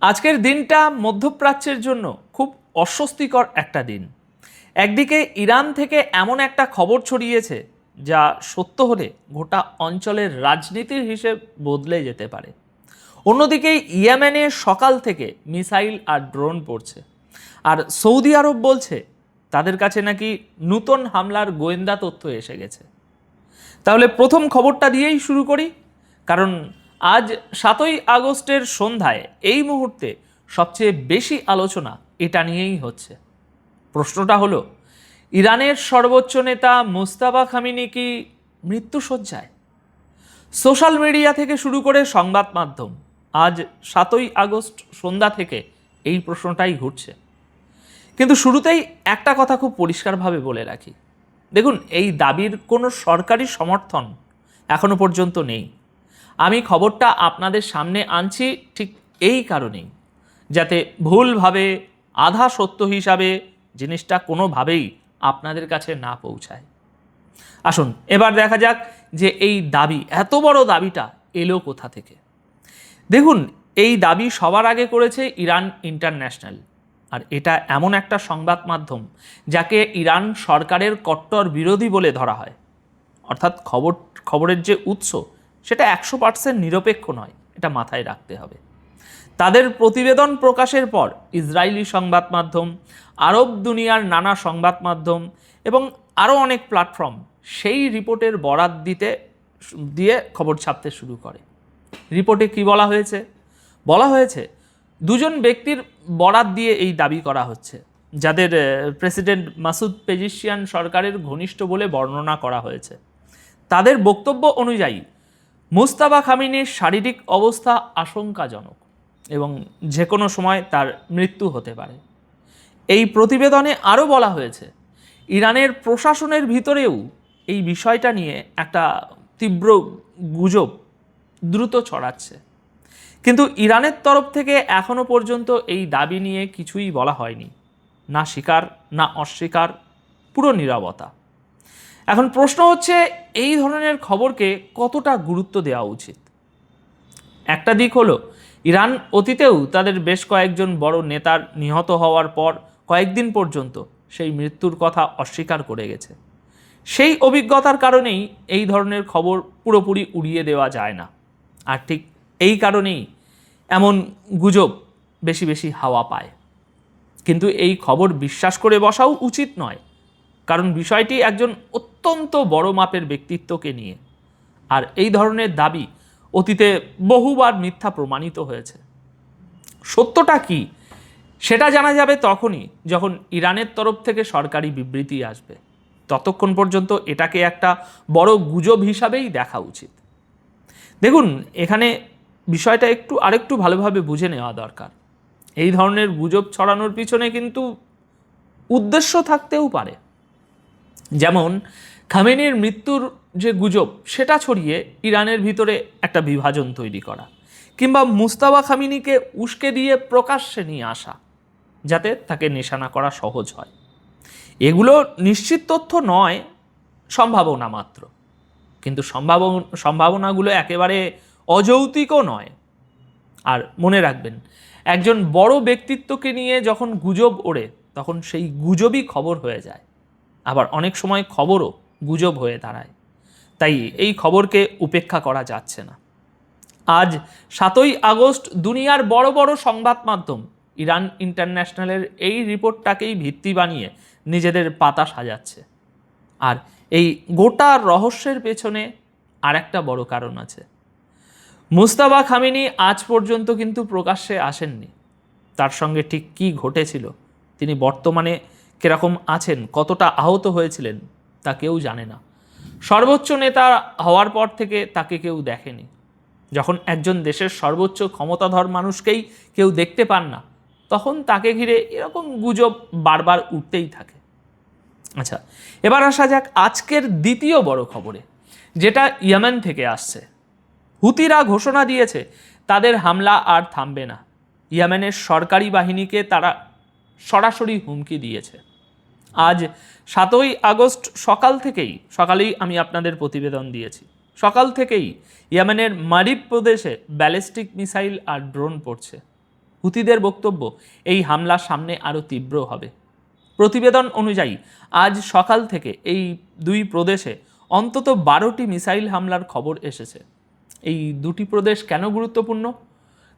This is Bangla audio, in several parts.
আজকের দিনটা মধ্যপ্রাচ্যের জন্য খুব অস্বস্তিকর একটা দিন। একদিকে ইরান থেকে এমন একটা খবর ছড়িয়েছে যা সত্য হলে গোটা অঞ্চলের রাজনীতির হিসেব বদলে যেতে পারে। অন্যদিকে ইয়েমেনে সকাল থেকে মিসাইল আর ড্রোন পড়ছে, আর সৌদি আরব বলছে তাদের কাছে নাকি নতুন হামলার গোয়েন্দা তথ্য এসে গেছে। তাহলে প্রথম খবরটা দিয়েই শুরু করি, কারণ আজ 7ই আগস্টের সন্ধ্যায় এই মুহূর্তে সবচেয়ে বেশি আলোচনা এটা নিয়েই হচ্ছে। প্রশ্নটা হলো, ইরানের সর্বোচ্চ নেতা মুস্তাফা খামেনি কি মৃত্যুশয্যায়? সোশ্যাল মিডিয়া থেকে শুরু করে সংবাদ মাধ্যম আজ 7ই আগস্ট সন্ধ্যা থেকে এই প্রশ্নটাই ঘুরছে। কিন্তু শুরুতেই একটা কথা খুব পরিষ্কারভাবে বলে রাখি, দেখুন, এই দাবির কোনো সরকারি সমর্থন এখনো পর্যন্ত নেই। আমি খবরটা আপনাদের সামনে আনছি ঠিক এই কারণেই, যাতে ভুলভাবে আধা সত্য হিসাবে জিনিসটা কোনোভাবেই আপনাদের কাছে না পৌঁছায়। আসুন এবার দেখা যাক যে এই দাবি, এত বড় দাবিটা এলো কোথা থেকে। দেখুন, এই দাবি সবার আগে করেছে ইরান ইন্টারন্যাশনাল, আর এটা এমন একটা সংবাদ মাধ্যম যাকে ইরান সরকারের কট্টর বিরোধী বলে ধরা হয়। অর্থাৎ খবরের যে উৎস সেটা 100% নিরপেক্ষ নয়, এটা মাথায় রাখতে হবে। তাদের প্রতিবেদন প্রকাশের পর ইসরায়েলি সংবাদ মাধ্যম, আরব দুনিয়ার নানা সংবাদ মাধ্যম এবং আরও অনেক প্ল্যাটফর্ম সেই রিপোর্টের বরাত দিয়ে খবর ছাপতে শুরু করে। রিপোর্টে কি বলা হয়েছে? বলা হয়েছে দুজন ব্যক্তির বরাত দিয়ে এই দাবি করা হচ্ছে, যাদের প্রেসিডেন্ট মাসুদ পেজিশিয়ান সরকারের ঘনিষ্ঠ বলে বর্ণনা করা হয়েছে। তাদের বক্তব্য অনুযায়ী মুস্তাফা খামেনির শারীরিক অবস্থা আশঙ্কাজনক এবং যে কোনো সময় তার মৃত্যু হতে পারে। এই প্রতিবেদনে আরও বলা হয়েছে, ইরানের প্রশাসনের ভিতরেও এই বিষয়টা নিয়ে একটা তীব্র গুজব দ্রুত ছড়াচ্ছে। কিন্তু ইরানের তরফ থেকে এখনও পর্যন্ত এই দাবি নিয়ে কিছুই বলা হয়নি, না স্বীকার না অস্বীকার, পুরো নীরবতা। এখন প্রশ্ন হচ্ছে, এই ধরনের খবরকে কতটা গুরুত্ব দেওয়া উচিত? একটা দিক হলো, ইরান অতীতেও তাদের বেশ কয়েকজন বড় নেতার নিহত হওয়ার পর কয়েকদিন পর্যন্ত সেই মৃত্যুর কথা অস্বীকার করে গেছে। সেই অভিজ্ঞতার কারণেই এই ধরনের খবর পুরোপুরি উড়িয়ে দেওয়া যায় না, আর ঠিক এই কারণেই এমন গুজব বেশি বেশি হাওয়া পায়। কিন্তু এই খবর বিশ্বাস করে বসাও উচিত নয়, কারণ বিষয়টি একজন অত্যন্ত বড় মাপের ব্যক্তিত্বকে নিয়ে, আর এই ধরনের দাবি অতীতে বহুবার মিথ্যা প্রমাণিত হয়েছে। সত্যটা কি সেটা জানা যাবে তখনই যখন ইরানের তরফ থেকে সরকারি বিবৃতি আসবে। ততক্ষণ পর্যন্ত এটাকে একটা বড় গুজব হিসাবেই দেখা উচিত। দেখুন, এখানে বিষয়টা আরেকটু ভালোভাবে বুঝে নেওয়া দরকার। এই ধরনের গুজব ছড়ানোর পিছনে কিন্তু উদ্দেশ্য থাকতেও পারে। যেমন খামেনির মৃত্যুর যে গুজব সেটা ছড়িয়ে ইরানের ভিতরে একটা বিভাজন তৈরি করা, কিংবা মুস্তাফা খামেনিকে উস্কে দিয়ে প্রকাশ্যে নিয়ে আসা যাতে তাকে নিশানা করা সহজ হয়। এগুলো নিশ্চিত তথ্য নয়, সম্ভাবনা মাত্র। কিন্তু সম্ভাবনাগুলো একেবারে অযৌক্তিকও নয়। আর মনে রাখবেন, একজন বড় ব্যক্তিত্বকে নিয়ে যখন গুজব ওড়ে তখন সেই গুজবই খবর হয়ে যায়, আবার অনেক সময় খবরও গুজব হয়ে দাঁড়ায়। তাই এই খবরকে উপেক্ষা করা যাচ্ছে না। আজ 7ই আগস্ট দুনিয়ার বড় বড় সংবাদ মাধ্যম ইরান ইন্টারন্যাশনালের এই রিপোর্টটাকেই ভিত্তি বানিয়ে নিজেদের পাতা সাজাচ্ছে। আর এই গোটা রহস্যের পেছনে আর একটা বড় কারণ আছে। মুস্তাফা খামেনি আজ পর্যন্ত কিন্তু প্রকাশ্যে আসেননি। তার সঙ্গে ঠিক কী ঘটেছিল, তিনি বর্তমানে কীরকম আছেন, কতটা আহত হয়েছিলেন, তা কেউ জানে না। সর্বোচ্চ নেতা হওয়ার পর থেকে তাকে কেউ দেখেনি। যখন একজন দেশের সর্বোচ্চ ক্ষমতাধর মানুষকেই কেউ দেখতে পান না, তখন তাকে ঘিরে এরকম গুজব বারবার উঠতেই থাকে। আচ্ছা, এবার আসা যাক আজকের দ্বিতীয় বড় খবরে, যেটা ইয়েমেন থেকে আসছে। হুতিরা ঘোষণা দিয়েছে তাদের হামলা আর থামবে না। ইয়েমেনের সরকারি বাহিনীকে তারা সরাসরি হুমকি দিয়েছে। আজ 7ই আগস্ট সকালেই আমি আপনাদের প্রতিবেদন দিয়েছি, সকাল থেকেই ইয়েমেনের মারিব প্রদেশে ব্যালিস্টিক মিসাইল আর ড্রোন পড়ছে। হুতিদের বক্তব্য, এই হামলা সামনে আরও তীব্র হবে। প্রতিবেদন অনুযায়ী আজ সকাল থেকে এই দুই প্রদেশে অন্তত 12টি মিসাইল হামলার খবর এসেছে। এই দুটি প্রদেশ কেন গুরুত্বপূর্ণ?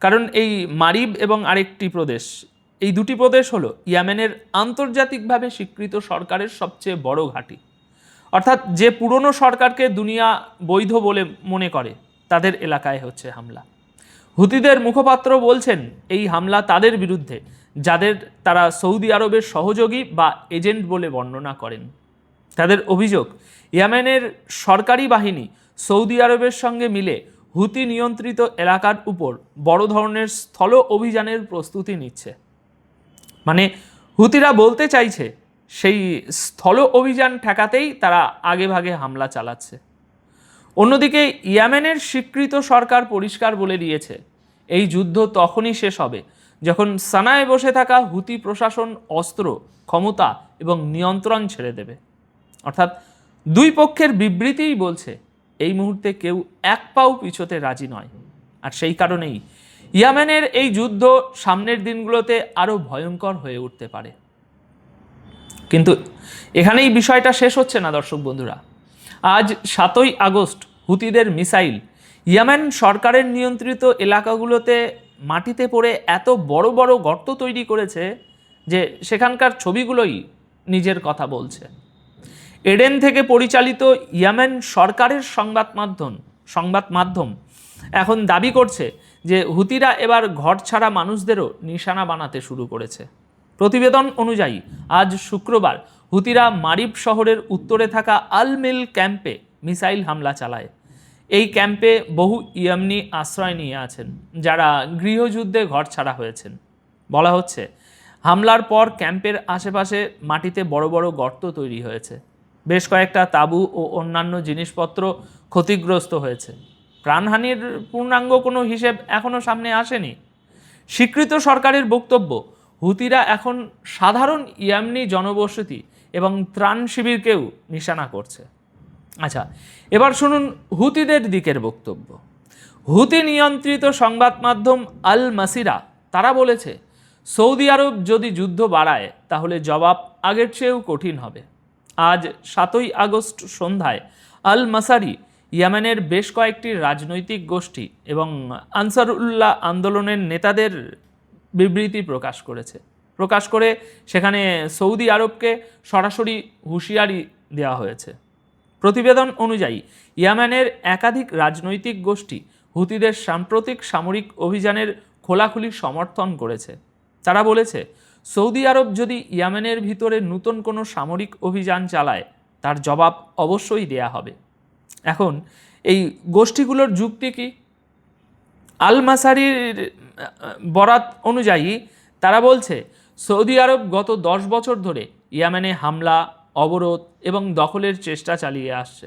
কারণ এই মারিব এবং আরেকটি প্রদেশ, এই দুটি প্রদেশ হলো ইয়েমেনের আন্তর্জাতিকভাবে স্বীকৃত সরকারের সবচেয়ে বড় ঘাঁটি। অর্থাৎ যে পুরনো সরকারকে দুনিয়া বৈধ বলে মনে করে তাদের এলাকায় হচ্ছে হামলা। হুতিদের মুখপাত্র বলছেন এই হামলা তাদের বিরুদ্ধে, যাদের তারা সৌদি আরবের সহযোগী বা এজেন্ট বলে বর্ণনা করেন। তাদের অভিযোগ, ইয়েমেনের সরকারি বাহিনী সৌদি আরবের সঙ্গে মিলে হুতি নিয়ন্ত্রিত এলাকার উপর বড় ধরনের স্থল অভিযানের প্রস্তুতি নিচ্ছে। মানে হুতিরা বলতে চাইছে সেই স্থল অভিযান ঠেকাতেই তারা আগেভাগে হামলা চালাচ্ছে। অন্যদিকে ইয়েমেনের স্বীকৃত সরকার পরিষ্কার বলে দিয়েছে এই যুদ্ধ তখনই শেষ হবে যখন সানায় বসে থাকা হুতি প্রশাসন অস্ত্র, ক্ষমতা এবং নিয়ন্ত্রণ ছেড়ে দেবে। অর্থাৎ দুই পক্ষের বিবৃতিই বলছে এই মুহূর্তে কেউ এক পাও পিছোতে রাজি নয়। আর সেই কারণেই ইয়েমেনের এই যুদ্ধ সামনের দিনগুলোতে আরও ভয়ঙ্কর হয়ে উঠতে পারে। কিন্তু এখানেই বিষয়টা শেষ হচ্ছে না দর্শক বন্ধুরা। আজ 7ই আগস্ট হুতিদের মিসাইল ইয়েমেন সরকারের নিয়ন্ত্রিত এলাকাগুলোতে মাটিতে পড়ে এত বড় বড় গর্ত তৈরি করেছে যে সেখানকার ছবিগুলোই নিজের কথা বলছে। এডেন থেকে পরিচালিত ইয়েমেন সরকারের সংবাদ মাধ্যম এখন দাবি করছে যে হুতিরা এবার ঘর ছাড়া মানুষদেরও নিশানা বানাতে শুরু করেছে। প্রতিবেদন অনুযায়ী আজ শুক্রবার হুতিরা মারিব শহরের উত্তরে থাকা আল মিল ক্যাম্পে মিসাইল হামলা চালায়। এই ক্যাম্পে বহু ইয়েমনি আশ্রয় নিয়ে আছেন যারা গৃহযুদ্ধে ঘর ছাড়া হয়েছেন। বলা হচ্ছে হামলার পর ক্যাম্পের আশেপাশে মাটিতে বড় বড় গর্ত তৈরি হয়েছে। বেশ কয়েকটা তাঁবু ও অন্যান্য জিনিসপত্র ক্ষতিগ্রস্ত হয়েছে। প্রাণহানির পূর্ণাঙ্গ কোনো হিসেব এখনও সামনে আসেনি। স্বীকৃত সরকারের বক্তব্য, হুতিরা এখন সাধারণ ইয়েমনি জনবসতি এবং ত্রাণ শিবিরকেও নিশানা করছে। আচ্ছা, এবার শুনুন হুতিদের দিকের বক্তব্য। হুতি নিয়ন্ত্রিত সংবাদ মাধ্যম আল মাসিরা তারা বলেছে সৌদি আরব যদি যুদ্ধ বাড়ায় তাহলে জবাব আগের চেয়েও কঠিন হবে। আজ 7ই আগস্ট সন্ধ্যায় আল মাসারি ইয়েমেনের বেশ কয়েকটি রাজনৈতিক গোষ্ঠী এবং আনসারুল্লাহ আন্দোলনের নেতাদের বিবৃতি প্রকাশ করে সেখানে সৌদি আরবকে সরাসরি হুঁশিয়ারি দেওয়া হয়েছে। প্রতিবেদন অনুযায়ী ইয়েমেনের একাধিক রাজনৈতিক গোষ্ঠী হুতিদের সাম্প্রতিক সামরিক অভিযানের খোলাখুলি সমর্থন করেছে। তারা বলেছে সৌদি আরব যদি ইয়েমেনের ভিতরে নতুন কোনো সামরিক অভিযান চালায় তার জবাব অবশ্যই দেয়া হবে। এখন এই গোষ্ঠীগুলোর যুক্তি কি? আল মাসারির বরাত অনুযায়ী তারা বলছে সৌদি আরব গত 10 বছর ধরে ইয়েমেনে হামলা, অবরোধ এবং দখলের চেষ্টা চালিয়ে আসছে।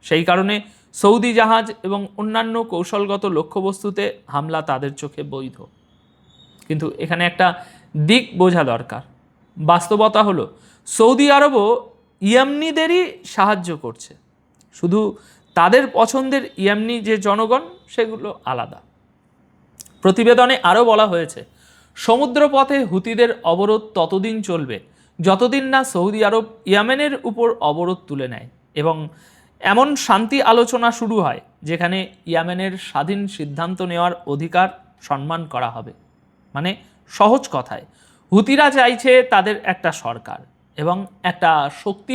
সেই কারণে সৌদি জাহাজ এবং অন্যান্য কৌশলগত লক্ষ্যবস্তুতে হামলা তাদের চোখে বৈধ। কিন্তু এখানে একটা দিক বোঝা দরকার। বাস্তবতা হলো সৌদি আরবও ইয়েমনিদেরই সাহায্য করছে, শুধু তাদের পছন্দের ইয়েমনি যে জনগণ সেগুলো আলাদা। প্রতিবেদনে আরও বলা হয়েছে সমুদ্রপথে হুতিদের অবরোধ ততদিন চলবে যতদিন না সৌদি আরব ইয়েমেনের উপর অবরোধ তুলে নেয় এবং এমন শান্তি আলোচনা শুরু হয় যেখানে ইয়েমেনের স্বাধীন সিদ্ধান্ত নেওয়ার অধিকার সম্মান করা হবে। মানে সহজ কথায় হুতিরা চাইছে তাদের একটা সরকার এবং একটা শক্তি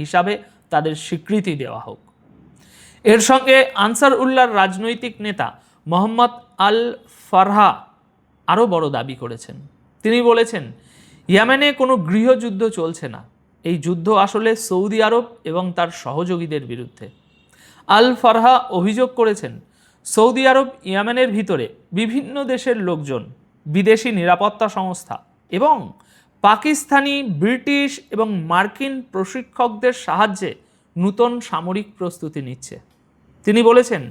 হিসাবে তাদের স্বীকৃতি দেওয়া হোক। এর সঙ্গে আনসার উল্লাহর রাজনৈতিক নেতা মোহাম্মদ আল ফারহা আরও বড় দাবি করেছেন। তিনি বলেছেন ইয়েমেনে কোনো গৃহযুদ্ধ চলছে না, এই যুদ্ধ আসলে সৌদি আরব এবং তার সহযোগীদের বিরুদ্ধে। আল ফারহা অভিযোগ করেছেন সৌদি আরব ইয়েমেনের ভিতরে বিভিন্ন দেশের লোকজন, বিদেশি নিরাপত্তা সংস্থা এবং পাকিস্তানি, ব্রিটিশ এবং মার্কিন প্রশিক্ষকদের সাহায্যে নূতন সামরিক প্রস্তুতি নিচ্ছে। তিনি বলেছেন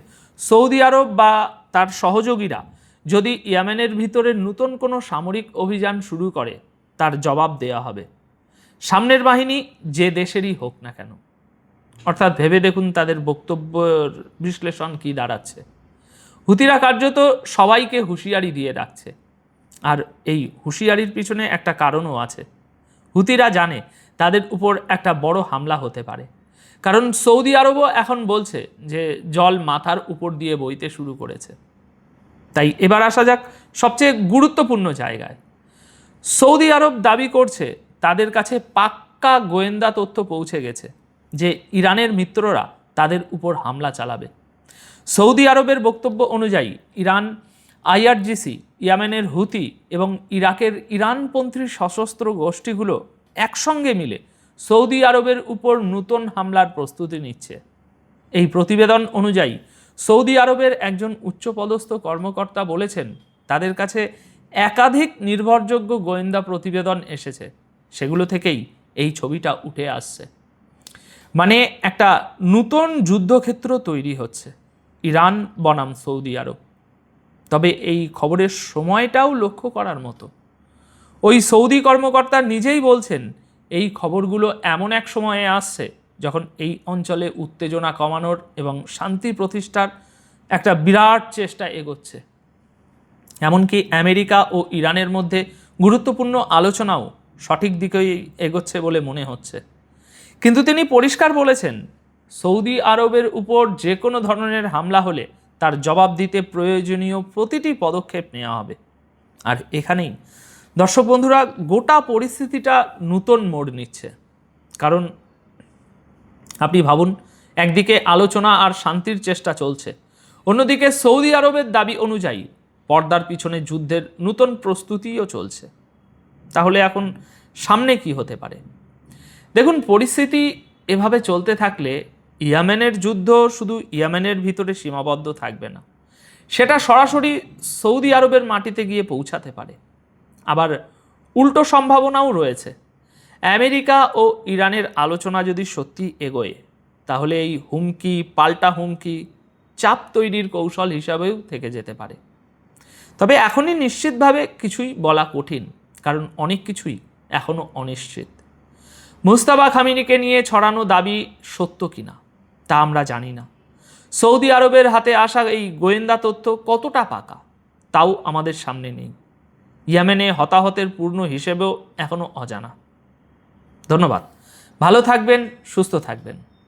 সৌদি আরব বা তার সহযোগীরা যদি ইয়েমেনের ভিতরে নতুন কোনো সামরিক অভিযান শুরু করে তার জবাব দেওয়া হবে, সামনের বাহিনী যে দেশেরই হোক না কেন। অর্থাৎ ভেবে দেখুন তাদের বক্তব্যের বিশ্লেষণ কি দাঁড়াচ্ছে। হুতিরা কার্যত সবাইকে হুঁশিয়ারি দিয়ে রাখছে আর এই হুঁশিয়ারির পিছনে একটা কারণও আছে। হুতিরা জানে তাদের উপর একটা বড় হামলা হতে পারে, কারণ সৌদি আরবও এখন বলছে যে জল মাথার উপর দিয়ে বইতে শুরু করেছে। তাই এবার আসা যাক সবচেয়ে গুরুত্বপূর্ণ জায়গায়। সৌদি আরব দাবি করছে তাদের কাছে পাক্কা গোয়েন্দা তথ্য পৌঁছে গেছে যে ইরানের মিত্ররা তাদের উপর হামলা চালাবে। সৌদি আরবের বক্তব্য অনুযায়ী ইরান, আইআরজিসি, ইয়েমেনের হুতি এবং ইরাকের ইরানপন্থী সশস্ত্র গোষ্ঠীগুলো একসঙ্গে মিলে সৌদি আরবের উপর নতুন হামলার প্রস্তুতি নিচ্ছে। এই প্রতিবেদন অনুযায়ী সৌদি আরবের একজন উচ্চপদস্থ কর্মকর্তা বলেছেন তাদের কাছে একাধিক নির্ভরযোগ্য গোয়েন্দা প্রতিবেদন এসেছে, সেগুলো থেকেই এই ছবিটা উঠে আসছে। মানে একটা নতুন যুদ্ধক্ষেত্র তৈরি হচ্ছে ইরান বনাম সৌদি আরব। তবে এই খবরের সময়টাও লক্ষ্য করার মতো। ওই সৌদি কর্মকর্তা নিজেই বলছেন এই খবরগুলো এমন এক সময়ে আসছে যখন এই অঞ্চলে উত্তেজনা কমানোর এবং শান্তি প্রতিষ্ঠার একটা বিরাট চেষ্টা এগোচ্ছে। এমনকি আমেরিকা ও ইরানের মধ্যে গুরুত্বপূর্ণ আলোচনাও সঠিক দিকেই এগোচ্ছে বলে মনে হচ্ছে। কিন্তু তিনি পরিষ্কার বলেছেন সৌদি আরবের উপর যে কোনো ধরনের হামলা হলে তার জবাব দিতে প্রয়োজনীয় প্রতিটি পদক্ষেপ নেওয়া হবে। আর এখানেই দর্শক বন্ধুরা গোটা পরিস্থিতিটা নতুন মোড় নিচ্ছে। কারণ আপনি ভাবুন, একদিকে আলোচনা আর শান্তির চেষ্টা চলছে, অন্যদিকে সৌদি আরবের দাবি অনুযায়ী পর্দার পিছনে যুদ্ধের নতুন প্রস্তুতিও চলছে। তাহলে এখন সামনে কি হতে পারে? দেখুন, পরিস্থিতি এভাবে চলতে থাকলে ইয়েমেনের যুদ্ধ শুধু ইয়েমেনের ভিতরে সীমাবদ্ধ থাকবে না, সেটা সরাসরি সৌদি আরবের মাটিতে গিয়ে পৌঁছাতে পারে। আবার উল্টো সম্ভাবনাও রয়েছে। আমেরিকা ও ইরানের আলোচনা যদি সত্যি এগোয়, তাহলে এই হুমকি পাল্টা হুমকি চাপ তৈরির কৌশল হিসাবেও থেকে যেতে পারে। তবে এখনই নিশ্চিতভাবে কিছুই বলা কঠিন, কারণ অনেক কিছুই এখনও অনিশ্চিত। মুস্তাফা খামিনিকে নিয়ে ছড়ানো দাবি সত্য কিনা তা আমরা জানি না। সৌদি আরবের হাতে আসা এই গোয়েন্দা তথ্য কতটা পাকা তাও আমাদের সামনে নেই। ইয়েমেনে হতাহতের পূর্ণ হিসেবেও এখনও অজানা। ধন্যবাদ। ভালো থাকবেন, সুস্থ থাকবেন।